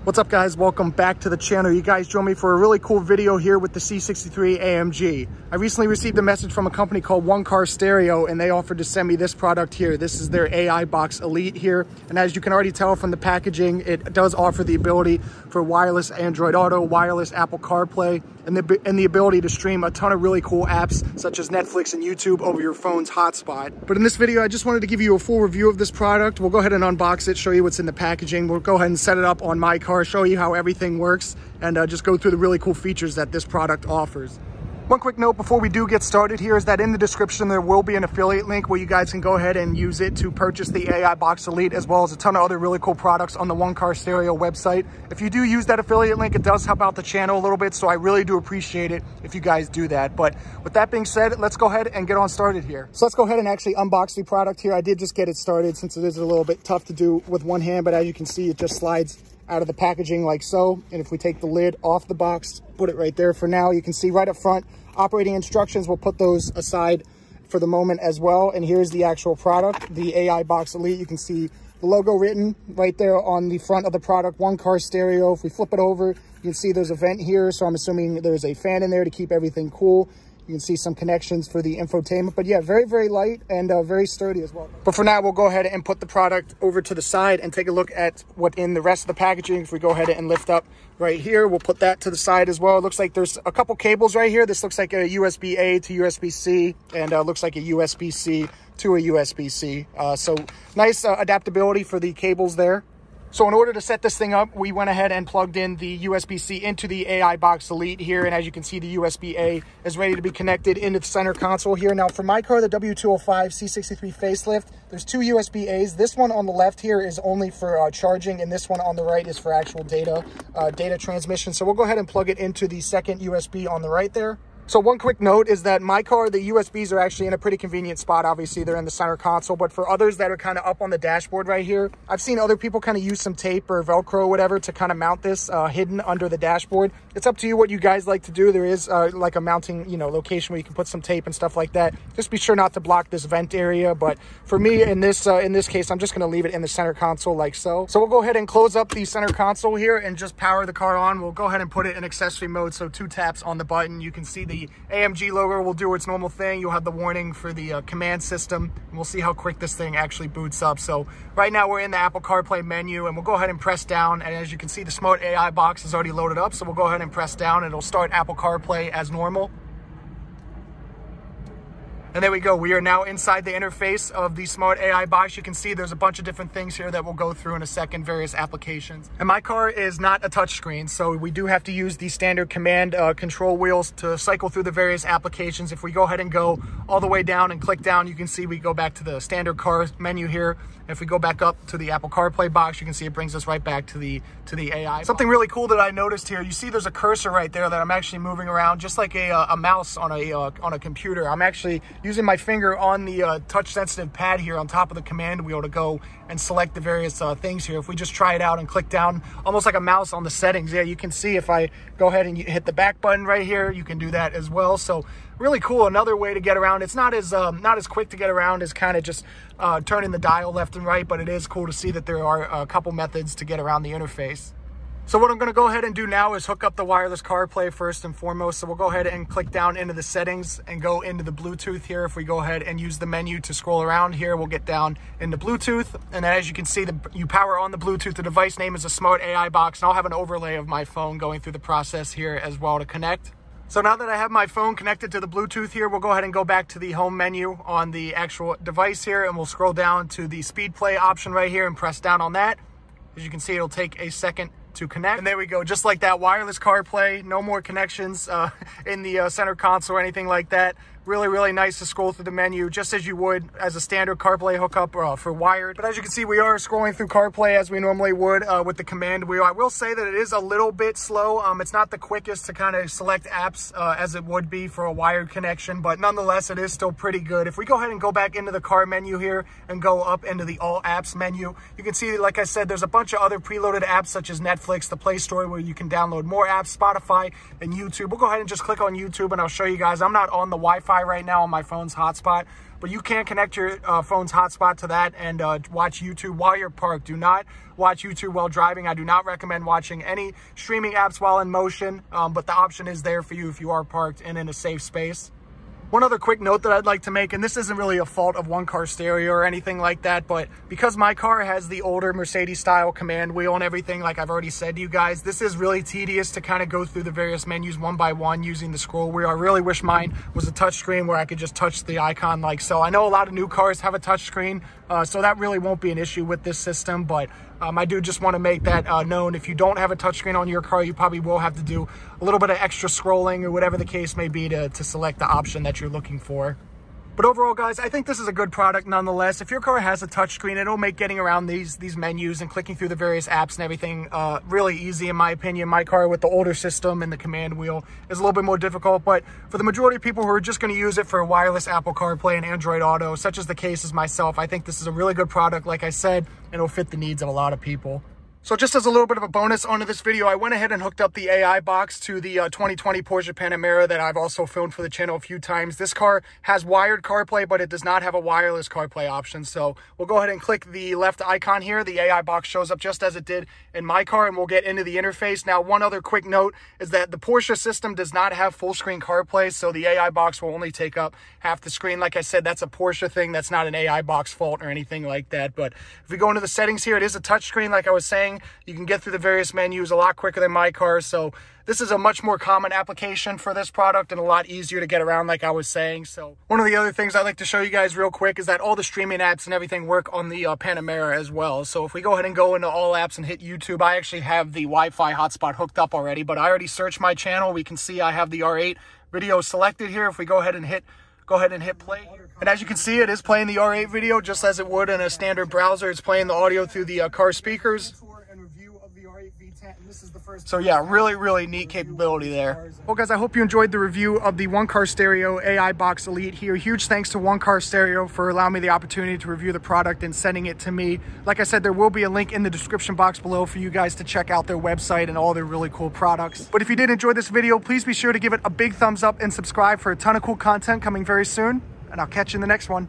What's up, guys? Welcome back to the channel. You guys joined me for a really cool video here with the C63 AMG. I recently received a message from a company called One Car Stereo, and they offered to send me this product here. This is their AI Box Elite here. And as you can already tell from the packaging, it does offer the ability for wireless Android Auto, wireless Apple CarPlay, and the ability to stream a ton of really cool apps such as Netflix and YouTube over your phone's hotspot. But in this video, I just wanted to give you a full review of this product. We'll go ahead and unbox it, show you what's in the packaging. We'll go ahead and set it up on my car, show you how everything works, and just go through the really cool features that this product offers. One quick note before we do get started here is that in the description there will be an affiliate link where you guys can go ahead and use it to purchase the AI Box Elite, as well as a ton of other really cool products on the One Car Stereo website. If you do use that affiliate link, it does help out the channel a little bit, so I really do appreciate it if you guys do that. But with that being said, let's go ahead and get on started here. So let's go ahead and actually unbox the product here. I did just get it started since it is a little bit tough to do with one hand, but as you can see, it just slides out of the packaging like so. And if we take the lid off the box, put it right there for now, you can see right up front operating instructions. We'll put those aside for the moment as well. And here's the actual product, the AI Box Elite. You can see the logo written right there on the front of the product, One Car Stereo. If we flip it over, you can see there's a vent here, so I'm assuming there's a fan in there to keep everything cool. You can see some connections for the infotainment, but yeah, very, very light and very sturdy as well. But for now, we'll go ahead and put the product over to the side and take a look at what in the rest of the packaging. If we go ahead and lift up right here, we'll put that to the side as well. It looks like there's a couple cables right here. This looks like a USB-A to USB-C, and looks like a USB-C to a USB-C. So nice adaptability for the cables there. So in order to set this thing up, we went ahead and plugged in the USB-C into the AI Box Elite here. And as you can see, the USB-A is ready to be connected into the center console here. Now for my car, the W205 C63 facelift, there's two USB-As. This one on the left here is only for charging, and this one on the right is for actual data transmission. So we'll go ahead and plug it into the second USB on the right there. So one quick note is that my car, the USBs are actually in a pretty convenient spot. Obviously, they're in the center console, but for others that are kind of up on the dashboard right here, I've seen other people kind of use some tape or Velcro or whatever to kind of mount this hidden under the dashboard. It's up to you what you guys like to do. There is like a mounting, location where you can put some tape and stuff like that. Just be sure not to block this vent area. But for me, in this case, I'm just going to leave it in the center console like so. So we'll go ahead and close up the center console here and just power the car on. We'll go ahead and put it in accessory mode. So 2 taps on the button, you can see the AMG logo will do its normal thing. You'll have the warning for the command system, and we'll see how quick this thing actually boots up. So right now we're in the Apple CarPlay menu, and we'll go ahead and press down, and as you can see, the Smart AI Box is already loaded up. So we'll go ahead and press down, and it'll start Apple CarPlay as normal. And there we go. We are now inside the interface of the Smart AI Box. You can see there's a bunch of different things here that we'll go through in a second, various applications. And my car is not a touchscreen, so we do have to use the standard command control wheels to cycle through the various applications. If we go ahead and go all the way down and click down, you can see we go back to the standard car menu here. If we go back up to the Apple CarPlay box, you can see it brings us right back to the AI. Something really cool that I noticed here, you see there's a cursor right there that I'm actually moving around just like a mouse on a computer. I'm actually using my finger on the touch sensitive pad here on top of the command wheel to go and select the various things here. If we just try it out and click down almost like a mouse on the settings, yeah, you can see if I go ahead and hit the back button right here, you can do that as well. So really cool, another way to get around. It's not as quick to get around as kind of just turning the dial left and right, but it is cool to see that there are a couple methods to get around the interface. So what I'm going to go ahead and do now is hook up the wireless CarPlay first and foremost. So we'll go ahead and click down into the settings and go into the Bluetooth here. If we go ahead and use the menu to scroll around here, we'll get down into Bluetooth. And then as you can see, you power on the Bluetooth. The device name is a Smart AI Box. And I'll have an overlay of my phone going through the process here as well to connect. So now that I have my phone connected to the Bluetooth here, we'll go ahead and go back to the home menu on the actual device here, and we'll scroll down to the speed play option right here and press down on that. As you can see, it'll take a second to connect, and there we go, just like that, wireless CarPlay. No more connections in the center console or anything like that. Really, really nice to scroll through the menu just as you would as a standard CarPlay hookup for wired. But as you can see, we are scrolling through CarPlay as we normally would with the command wheel. I will say that it is a little bit slow. It's not the quickest to kind of select apps as it would be for a wired connection, but nonetheless, it is still pretty good. If we go ahead and go back into the car menu here and go up into the all apps menu, you can see, like I said, there's a bunch of other preloaded apps such as Netflix, the Play Store, where you can download more apps, Spotify, and YouTube. We'll go ahead and just click on YouTube and I'll show you guys. I'm not on the Wi-Fi right now on my phone's hotspot, but you can connect your phone's hotspot to that and watch YouTube while you're parked. Do not watch YouTube while driving. I do not recommend watching any streaming apps while in motion, but the option is there for you if you are parked and in a safe space. One other quick note that I'd like to make, and this isn't really a fault of One Car Stereo or anything like that, but because my car has the older Mercedes style command wheel and everything, like I've already said to you guys, this is really tedious to kind of go through the various menus one by one using the scroll wheel. I really wish mine was a touchscreen where I could just touch the icon like so. I know a lot of new cars have a touchscreen, so that really won't be an issue with this system, but I do just want to make that known. If you don't have a touchscreen on your car, you probably will have to do a little bit of extra scrolling or whatever the case may be to select the option that you're looking for. But overall, guys, I think this is a good product nonetheless. If your car has a touchscreen, it'll make getting around these menus and clicking through the various apps and everything really easy, in my opinion. My car with the older system and the command wheel is a little bit more difficult, but for the majority of people who are just going to use it for wireless Apple CarPlay and Android Auto, such as the case as myself, I think this is a really good product, like I said, and it'll fit the needs of a lot of people. So just as a little bit of a bonus onto this video, I went ahead and hooked up the AI box to the 2020 Porsche Panamera that I've also filmed for the channel a few times. This car has wired CarPlay, but it does not have a wireless CarPlay option. So we'll go ahead and click the left icon here. The AI box shows up just as it did in my car, and we'll get into the interface. Now, one other quick note is that the Porsche system does not have full screen CarPlay, so the AI box will only take up half the screen. Like I said, that's a Porsche thing. That's not an AI box fault or anything like that. But if we go into the settings here, it is a touchscreen, like I was saying. You can get through the various menus a lot quicker than my car, so this is a much more common application for this product and a lot easier to get around, like I was saying. So one of the other things I'd like to show you guys real quick is that all the streaming apps and everything work on the Panamera as well. So if we go ahead and go into all apps and hit YouTube, I actually have the Wi-Fi hotspot hooked up already, but I already searched my channel. We can see I have the R8 video selected here. If we go ahead and hit play, and as you can see, it is playing the R8 video just as it would in a standard browser. It's playing the audio through the car speakers. So yeah, really neat capability there. Well, guys, I hope you enjoyed the review of the One Car Stereo AI Box Elite here. Huge thanks to One Car Stereo for allowing me the opportunity to review the product and sending it to me. Like I said, there will be a link in the description box below for you guys to check out their website and all their really cool products. But if you did enjoy this video, please be sure to give it a big thumbs up and subscribe for a ton of cool content coming very soon. And I'll catch you in the next one.